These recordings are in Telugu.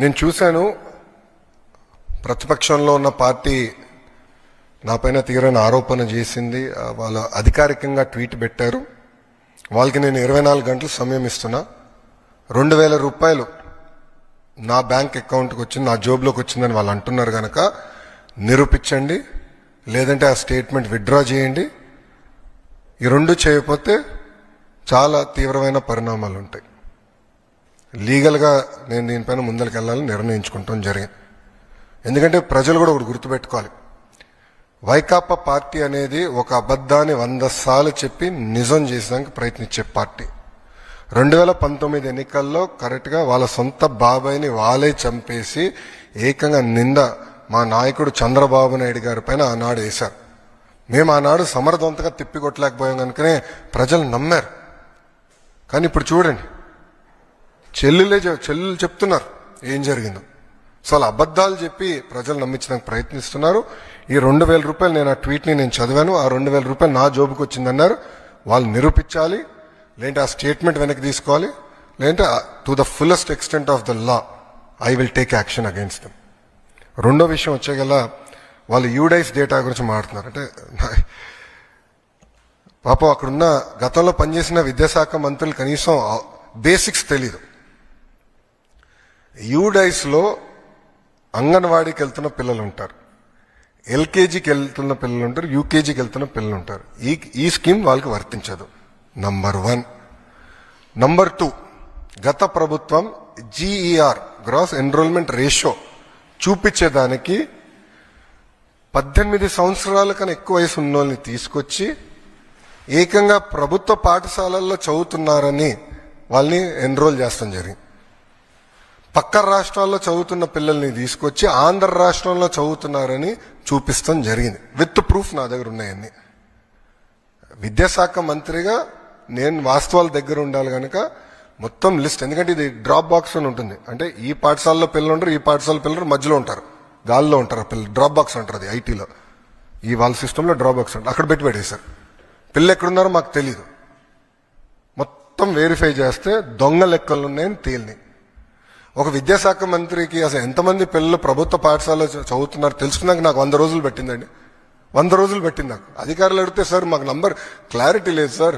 నేను చూశాను ప్రతిపక్షంలో ఉన్న పార్టీ నాపైన తీవ్రమైన ఆరోపణ చేసింది. వాళ్ళు అధికారికంగా ట్వీట్ పెట్టారు. వాళ్ళకి నేను 24 గంటలు సమయం ఇస్తున్నా. 2000 రూపాయలు నా బ్యాంక్ అకౌంట్కి వచ్చింది, నా జోబులోకి వచ్చిందని వాళ్ళు అంటున్నారు కనుక నిరూపించండి, లేదంటే ఆ స్టేట్మెంట్ విత్డ్రా చేయండి. ఈ రెండు చేయకపోతే చాలా తీవ్రమైన పరిణామాలు ఉంటాయి. లీగల్గా నేను దీనిపైన ముందరికి వెళ్ళాలని నిర్ణయించుకుంటాం జరిగింది. ఎందుకంటే ప్రజలు కూడా ఒకటి గుర్తుపెట్టుకోవాలి, వైకాపా పార్టీ అనేది ఒక అబద్ధాన్ని 100 సార్లు చెప్పి నిజం చేసేదానికి ప్రయత్నించే పార్టీ. 2019 ఎన్నికల్లో కరెక్ట్గా వాళ్ళ సొంత బాబాయిని వాళ్ళే చంపేసి ఏకంగా నింద మా నాయకుడు చంద్రబాబు నాయుడు గారి పైన ఆనాడు వేశారు. మేము ఆనాడు సమర్థవంతంగా తిప్పికొట్టలేకపోయాం కనుకనే ప్రజలు నమ్మారు. కానీ ఇప్పుడు చూడండి, చెల్లెలు చెప్తున్నారు ఏం జరిగిందో. సో అలా అబద్ధాలు చెప్పి ప్రజలు నమ్మించడానికి ప్రయత్నిస్తున్నారు. ఈ 2000 రూపాయలు నేను ఆ ట్వీట్ని నేను చదివాను. ఆ 2000 రూపాయలు నా జోబుకి వచ్చిందన్నారు. వాళ్ళు నిరూపించాలి, లేదంటే ఆ స్టేట్మెంట్ వెనక్కి తీసుకోవాలి, లేదంటే to the fullest extent of the law I will take action against them. రెండో విషయం వచ్చేగల వాళ్ళు యూడైస్ డేటా గురించి మాట్లాడుతున్నారు. అంటే పాపం అక్కడున్న గతంలో పనిచేసిన విద్యాశాఖ మంత్రులు కనీసం బేసిక్స్ తెలీదు. యూడైస్లో అంగన్వాడీకి వెళ్తున్న పిల్లలు ఉంటారు, ఎల్కేజీకి వెళ్తున్న పిల్లలు ఉంటారు, యూకేజీకి వెళ్తున్న పిల్లలు ఉంటారు. ఈ స్కీమ్ వాళ్ళకి వర్తించదు. నంబర్ 1. నంబర్ 2, గత ప్రభుత్వం జీఈఆర్ గ్రాస్ ఎన్రోల్మెంట్ రేషియో చూపించేదానికి 18 సంవత్సరాల కన్నా ఎక్కువ వయసు ఉన్న వాళ్ళని తీసుకొచ్చి ఏకంగా ప్రభుత్వ పాఠశాలల్లో చదువుతున్నారని వాళ్ళని ఎన్రోల్ చేస్తాం జరిగింది. పక్క రాష్ట్రాల్లో చదువుతున్న పిల్లల్ని తీసుకొచ్చి ఆంధ్ర రాష్ట్రంలో చదువుతున్నారని చూపిస్తాం జరిగింది. విత్ ప్రూఫ్ నా దగ్గర ఉన్నాయన్నీ. విద్యాశాఖ మంత్రిగా నేను వాస్తవాల దగ్గర ఉండాలి కనుక మొత్తం లిస్ట్, ఎందుకంటే ఇది డ్రాప్ బాక్స్ అని ఉంటుంది. అంటే ఈ పాఠశాలలో పిల్లలు ఉంటారు, ఈ పాఠశాల పిల్లలు మధ్యలో ఉంటారు, గాల్లో ఉంటారు పిల్లలు. డ్రాప్ బాక్స్ అంటారు అది ఐటీలో. ఈ వాళ్ళ సిస్టంలో డ్రాప్ బాక్స్ అంటారు. అక్కడ పెట్టి పెట్టేశారు. పిల్లలు ఎక్కడున్నారో మాకు తెలీదు. మొత్తం వెరిఫై చేస్తే దొంగ లెక్కలు ఉన్నాయని తేలినాయి. ఒక విద్యాశాఖ మంత్రికి అసలు ఎంతమంది పిల్లలు ప్రభుత్వ పాఠశాలలో చదువుతున్నారు తెలుసుకున్నాక నాకు 100 రోజులు పెట్టిందండి. 100 రోజులు పెట్టింది నాకు. అధికారులు అడిగితే సార్ మాకు నంబర్ క్లారిటీ లేదు సార్,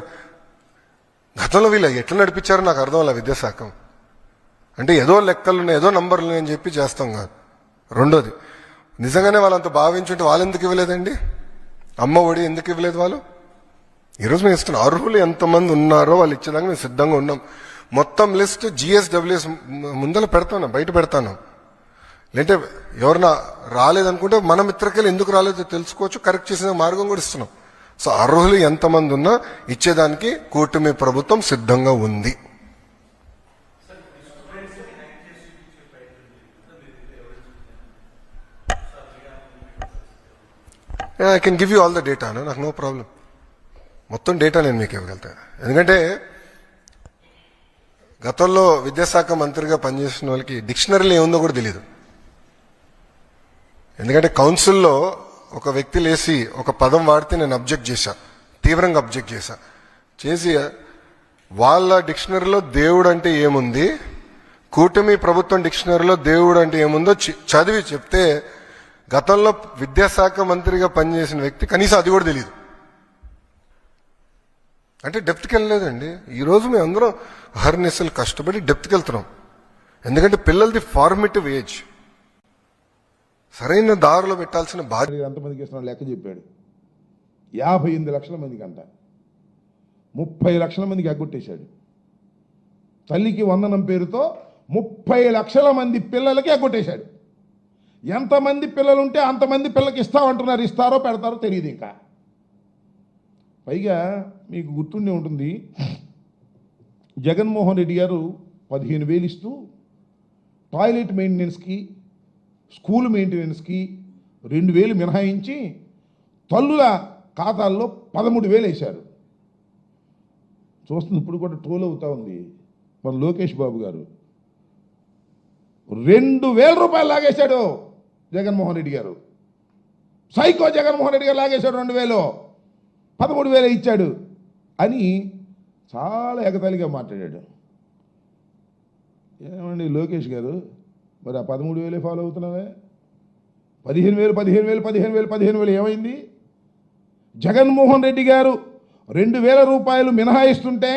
గతంలో వీళ్ళు ఎట్లా నడిపించారో నాకు అర్థం అలా విద్యాశాఖ. అంటే ఏదో లెక్కలు ఉన్నాయి, ఏదో నంబర్లు ఉన్నాయని చెప్పి చేస్తాం కాదు. రెండోది, నిజంగానే వాళ్ళంత భావించుంటే వాళ్ళు ఎందుకు ఇవ్వలేదండి? అమ్మ ఒడి ఎందుకు ఇవ్వలేదు వాళ్ళు? ఈరోజు మేము ఇస్తున్నాం. అర్హులు ఎంతమంది ఉన్నారో వాళ్ళు ఇచ్చేదాకా మేము సిద్ధంగా ఉన్నాం. మొత్తం లిస్ట్ GSWS ముందర పెడతాను, బయట పెడతాను. లేదంటే ఎవరన్నా రాలేదనుకుంటే మన మిత్రకెళ్ళి ఎందుకు రాలేదో తెలుసుకోవచ్చు, కరెక్ట్ చేసిన మార్గం కూడా ఇస్తున్నాం. సో అర్హులు ఎంతమంది ఉన్నా ఇచ్చేదానికి కూటమి ప్రభుత్వం సిద్ధంగా ఉంది. I can give you all the data, నాకు నో ప్రాబ్లం. మొత్తం డేటా నేను మీకు ఇవ్వగలుగుతాను. ఎందుకంటే గతంలో విద్యాశాఖ మంత్రిగా పనిచేసిన వాళ్ళకి డిక్షనరీలో ఏముందో కూడా తెలియదు. ఎందుకంటే కౌన్సిల్లో ఒక వ్యక్తి లేసి ఒక పదం వాడితే నేను అబ్జెక్ట్ చేశా, తీవ్రంగా అబ్జెక్ట్ చేసి వాళ్ళ డిక్షనరీలో దేవుడు అంటే ఏముంది, కూటమి ప్రభుత్వం డిక్షనరీలో దేవుడు అంటే ఏముందో చదివి చెప్తే గతంలో విద్యాశాఖ మంత్రిగా పనిచేసిన వ్యక్తి కనీసం అది కూడా తెలియదు. అంటే డెప్త్కి వెళ్ళలేదండి. ఈరోజు మేము అందరం అహర్నిశలు కష్టపడి డెప్త్కి వెళ్తున్నాం. ఎందుకంటే పిల్లలది ఫార్మేటివ్ ఏజ్, సరైన దారిలో పెట్టాల్సిన బాధ్యత. ఎంతమందికి ఇస్తున్నా లెక్క చెప్పాడు. 58 లక్షల మందికి అంట, 30 లక్షల మందికి ఎగ్గొట్టేశాడు. తల్లికి వందనం పేరుతో 30 లక్షల మంది పిల్లలకి ఎగ్గొట్టేశాడు. ఎంతమంది పిల్లలు ఉంటే అంతమంది పిల్లలకి ఇస్తామంటున్నారు. ఇస్తారో పెడతారో తెలియదు. ఇంకా పైగా మీకు గుర్తుండే ఉంటుంది, జగన్మోహన్ రెడ్డి గారు 15,000 ఇస్తూ టాయిలెట్ మెయింటెనెన్స్కి, స్కూల్ మెయింటెనెన్స్కి 2,000 మినహాయించి తల్లుల ఖాతాల్లో 13,000 వేశారు. చూస్తుంది ఇప్పుడు కూడా ట్రోల్ అవుతా ఉంది మన లోకేష్ బాబు గారు. 2,000 రూపాయలు లాగేశాడు జగన్మోహన్ రెడ్డి గారు. సైకో జగన్మోహన్ రెడ్డి గారు లాగేశాడు. 2,000, 13,000 ఇచ్చాడు అని చాలా ఎగతాళిగా మాట్లాడాడు. ఏమండి లోకేష్ గారు, మరి ఆ 13,000 ఫాలో అవుతున్నావే? 15,000 ఏమైంది? జగన్మోహన్ రెడ్డి గారు 2,000 రూపాయలు మినహాయిస్తుంటే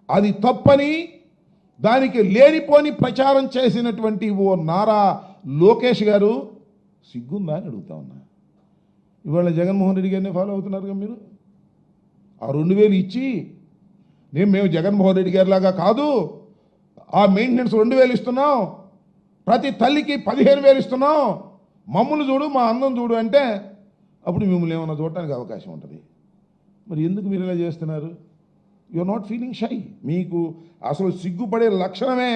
అది తప్పని దానికి లేనిపోని ప్రచారం చేసినటువంటి ఓ నారా లోకేష్ గారు సిగ్గుందా అని అడుగుతా ఉన్నా. ఇవాళ జగన్మోహన్ రెడ్డి గారిని ఫాలో అవుతున్నారుగా మీరు. ఆ 2,000 ఇచ్చి మేము జగన్మోహన్ రెడ్డి గారి లాగా కాదు, ఆ మెయింటెనెన్స్ 2,000 ఇస్తున్నాం, ప్రతి తల్లికి 15,000 ఇస్తున్నాం, మమ్మల్ని చూడు మా అందం చూడు అంటే అప్పుడు మిమ్మల్ని ఏమన్నా చూడటానికి అవకాశం ఉంటుంది. మరి ఎందుకు మీరు ఇలా చేస్తున్నారు? You are not feeling shy. మీకు అసలు సిగ్గుపడే లక్షణమే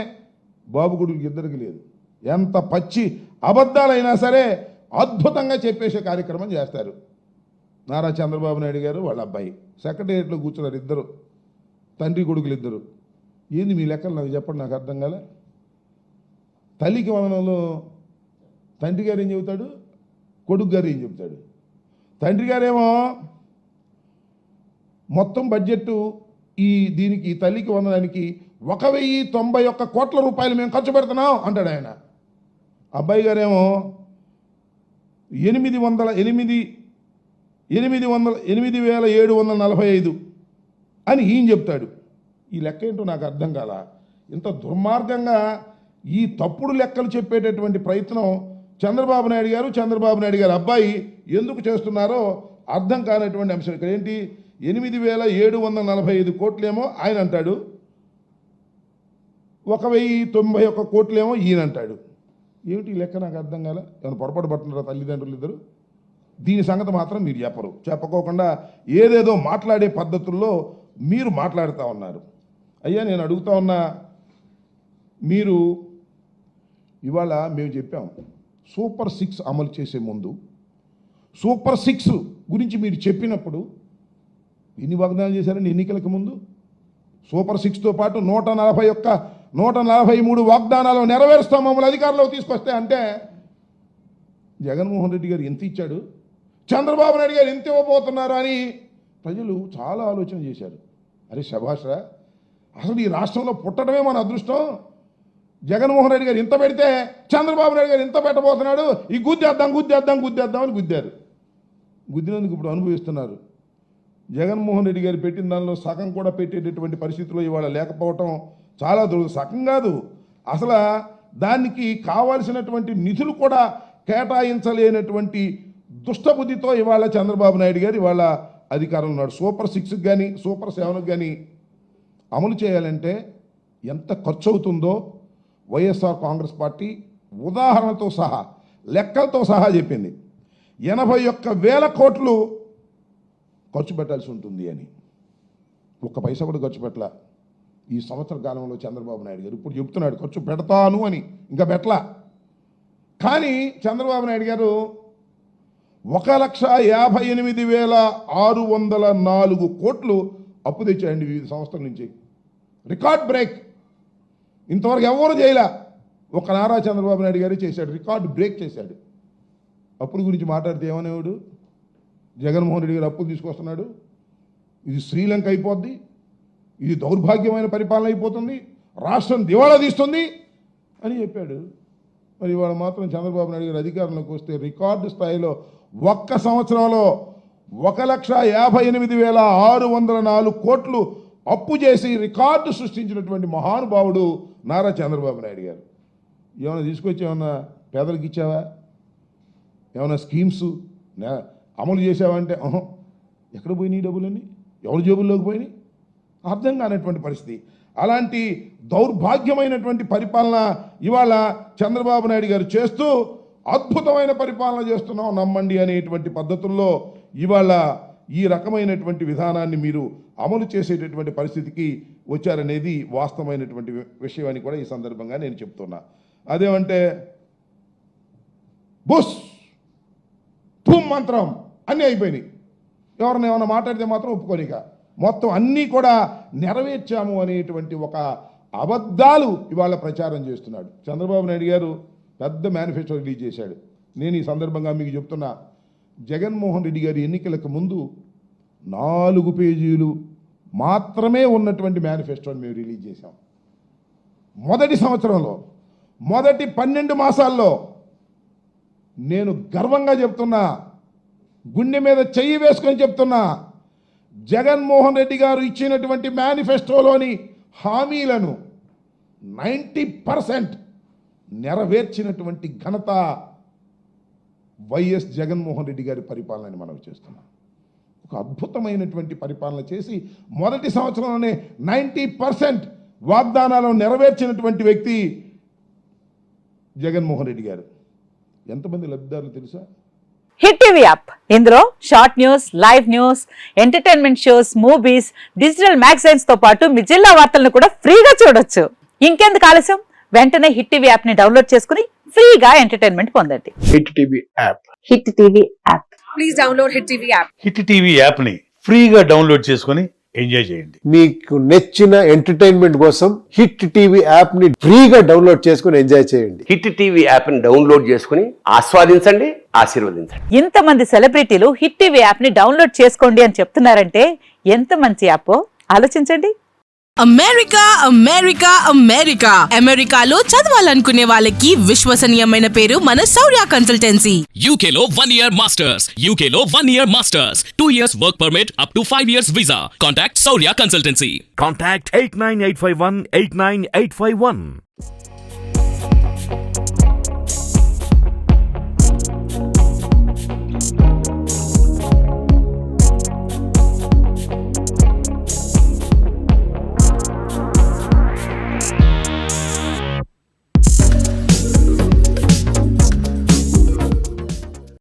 బాబు కొడుకులకి ఇద్దరికి లేదు. ఎంత పచ్చి అబద్ధాలైనా సరే అద్భుతంగా చెప్పేసే కార్యక్రమం చేస్తారు. నారా చంద్రబాబు నాయుడు గారు వాళ్ళ అబ్బాయి సెక్రటేరియట్లో కూర్చున్నారు, ఇద్దరు తండ్రి కొడుకులు ఇద్దరు. ఏంది మీ లెక్కలు నాకు చెప్పండి, నాకు అర్థం కాలే. తల్లికి వందనంలో తండ్రి గారు ఏం చెబుతాడు, కొడుకు గారు ఏం చెబుతాడు? తండ్రి గారేమో మొత్తం బడ్జెట్ దీనికి తల్లికి వందనానికి 1,091 కోట్ల రూపాయలు మేము ఖర్చు పెడుతున్నాం అంటాడు ఆయన. అబ్బాయి గారేమో 8,745 అని ఈయన చెప్తాడు. ఈ లెక్క ఏంటో నాకు అర్థం కాల. ఇంత దుర్మార్గంగా ఈ తప్పుడు లెక్కలు చెప్పేటటువంటి ప్రయత్నం చంద్రబాబు నాయుడు గారు అబ్బాయి ఎందుకు చేస్తున్నారో అర్థం కానటువంటి అంశం. ఇక్కడ ఏంటి, 8,745 కోట్లేమో ఆయన అంటాడు, 1,091 కోట్లేమో ఈయన అంటాడు. ఏమిటి ఈ లెక్క నాకు అర్థం కాలే. ఏమైనా పొరపాటు పడుతున్నారా తల్లిదండ్రులు ఇద్దరు? దీని సంగతి మాత్రం మీరు చెప్పకోకుండా ఏదేదో మాట్లాడే పద్ధతుల్లో మీరు మాట్లాడుతూ ఉన్నారు. అయ్యా నేను అడుగుతా ఉన్నా, మీరు ఇవాళ మేము చెప్పాం సూపర్ 6 అమలు చేసే ముందు సూపర్ 6 గురించి మీరు చెప్పినప్పుడు ఎన్ని వాగ్దానాలు చేశారండి ఎన్నికలకు ముందు? సూపర్ 6తో పాటు 143 వాగ్దానాలు నెరవేరుస్తాం మమ్మల్ని అధికారంలోకి తీసుకొస్తే అంటే జగన్మోహన్ రెడ్డి గారు ఎంత ఇచ్చాడు, చంద్రబాబు నాయుడు గారు ఎంత ఇవ్వబోతున్నారు అని ప్రజలు చాలా ఆలోచన చేశారు. అరే శభాష్రా, అసలు ఈ రాష్ట్రంలో పుట్టడమే మన అదృష్టం. జగన్మోహన్ రెడ్డి గారు ఇంత పెడితే చంద్రబాబు నాయుడు గారు ఇంత పెట్టబోతున్నాడు, ఈ గుద్దేద్దాం అని గుద్దారు. గుద్దినందుకు ఇప్పుడు అనుభవిస్తున్నారు. జగన్మోహన్ రెడ్డి గారు పెట్టిన దానిలో సగం కూడా పెట్టేటటువంటి పరిస్థితిలో ఇవాళ లేకపోవటం చాలా సగం కాదు, అసలు దానికి కావాల్సినటువంటి నిధులు కూడా కేటాయించలేనటువంటి దుష్టబుద్ధితో ఇవాళ చంద్రబాబు నాయుడు గారు ఇవాళ అధికారంలో ఉన్నాడు. సూపర్ 6కి కానీ సూపర్ 7కి కానీ అమలు చేయాలంటే ఎంత ఖర్చు అవుతుందో వైఎస్ఆర్ కాంగ్రెస్ పార్టీ ఉదాహరణతో సహా లెక్కలతో సహా చెప్పింది. 81,000 కోట్లు ఖర్చు పెట్టాల్సి ఉంటుంది అని. ఒక్క పైసా కూడా ఖర్చు పెట్టలా ఈ సంవత్సర కాలంలో చంద్రబాబు నాయుడు గారు. ఇప్పుడు చెప్తున్నాడు ఖర్చు పెడతాను అని, ఇంకా పెట్టలా. కానీ చంద్రబాబు నాయుడు గారు 1,58,604 కోట్లు అప్పు తెచ్చాయండి వివిధ సంస్థల నుంచి. Record break. ఇంతవరకు ఎవరు చేయలే, ఒక నారా చంద్రబాబు నాయుడు గారు చేశాడు, రికార్డ్ బ్రేక్ చేశాడు. అప్పుల గురించి మాట్లాడితే ఏమనేవాడు, జగన్మోహన్ రెడ్డి గారు అప్పులు తీసుకొస్తున్నాడు, ఇది శ్రీలంక అయిపోద్ది, ఇది దౌర్భాగ్యమైన పరిపాలన అయిపోతుంది, రాష్ట్రం దివాళా తీస్తుంది అని చెప్పాడు. మరి ఇవాళ మాత్రం చంద్రబాబు నాయుడు గారు అధికారంలోకి వస్తే రికార్డు స్థాయిలో ఒక్క సంవత్సరంలో 1,58,604 కోట్లు అప్పు చేసి రికార్డు సృష్టించినటువంటి మహానుభావుడు నారా చంద్రబాబు నాయుడు గారు. ఏమైనా తీసుకొచ్చి ఏమన్నా పేదలకు ఇచ్చావా, ఏమైనా స్కీమ్స్ అమలు చేసావంటే ఎక్కడ పోయినాయి డబ్బులన్నీ, ఎవరి జేబుల్లోకి పోయినాయి, అర్థం కానటువంటి పరిస్థితి. అలాంటి దౌర్భాగ్యమైనటువంటి పరిపాలన ఇవాళ చంద్రబాబు నాయుడు గారు చేస్తూ అద్భుతమైన పరిపాలన చేస్తున్నాం నమ్మండి అనేటువంటి పద్ధతుల్లో ఇవాళ ఈ రకమైనటువంటి విధానాన్ని మీరు అమలు చేసేటటువంటి పరిస్థితికి వచ్చారనేది వాస్తవమైనటువంటి విషయం అని కూడా ఈ సందర్భంగా నేను చెప్తున్నా. అదేమంటే బుస్ ధూమ్ మంత్రం అన్నీ అయిపోయినాయి. ఎవరిని ఏమైనా మాట్లాడితే మాత్రం ఒప్పుకోనిక మొత్తం అన్నీ కూడా నెరవేర్చాము అనేటువంటి ఒక అబద్ధాలు ఇవాళ ప్రచారం చేస్తున్నాడు చంద్రబాబు నాయుడు గారు. పెద్ద మేనిఫెస్టో రిలీజ్ చేశాడు. నేను ఈ సందర్భంగా మీకు చెప్తున్నా, జగన్మోహన్ రెడ్డి గారి ఎన్నికలకు ముందు 4 పేజీలు మాత్రమే ఉన్నటువంటి మేనిఫెస్టోని మేము రిలీజ్ చేశాం. మొదటి సంవత్సరంలో మొదటి 12 మాసాల్లో నేను గర్వంగా చెప్తున్నా, గుండె మీద చెయ్యి వేసుకొని చెప్తున్నా, జగన్మోహన్ రెడ్డి గారు ఇచ్చినటువంటి మేనిఫెస్టోలోని హామీలను 90% నెరవేర్చినటువంటి ఘనత వైఎస్ జగన్మోహన్ రెడ్డి గారి పరిపాలనని మనం చేస్తున్నాం. ఒక అద్భుతమైనటువంటి పరిపాలన చేసి మొదటి సంవత్సరంలోనే 90% వాగ్దానాలను నెరవేర్చినటువంటి వ్యక్తి జగన్మోహన్ రెడ్డి గారు. ఎంతమంది లబ్ధిదారులు తెలుసా? హిట్ టీవీ యాప్, ఇందులో short news, live news, entertainment shows, movies, digital magazines తో పాటు మీ జిల్లా వార్తలను కూడా ఫ్రీగా చూడొచ్చు. ఇంకెందుకు ఆలస్యం, వెంటనే హిట్ టీవీ యాప్ ని డౌన్లోడ్ చేసుకుని ఫ్రీగా ఎంటర్టైన్మెంట్ పొందండి. Hit TV app. Hit TV app. Please download Hit TV app. Hit TV యాప్ని ఫ్రీగా డౌన్లోడ్ చేసుకొని ఎంజాయ్ చేయండి. మీకు నచ్చిన ఎంటర్టైన్మెంట్ కోసం హిట్ టీవీ యాప్ ని ఫ్రీగా డౌన్లోడ్ చేసుకొని ఎంజాయ్ చేయండి. హిట్ టీవీ యాప్ని డౌన్లోడ్ చేసుకుని ఆస్వాదించండి, ఆశీర్వదించండి. ఇంతమంది సెలబ్రిటీలు హిట్ టీవీ యాప్ ని డౌన్లోడ్ చేసుకోండి అని చెప్తున్నారంటే ఎంత మంచి యాప్ ఆలోచించండి. అమెరికా అమెరికా అమెరికా అమెరికాలో చదవాలనుకునే వాళ్ళకి విశ్వసనీయమైన పేరు మన శౌర్య కన్సల్టెన్సీ. UK లో 1 year masters. UK లో 1 year masters. 2 years work permit up to 5 years visa. Contact Saurya Consultancy. Contact 89851 89851.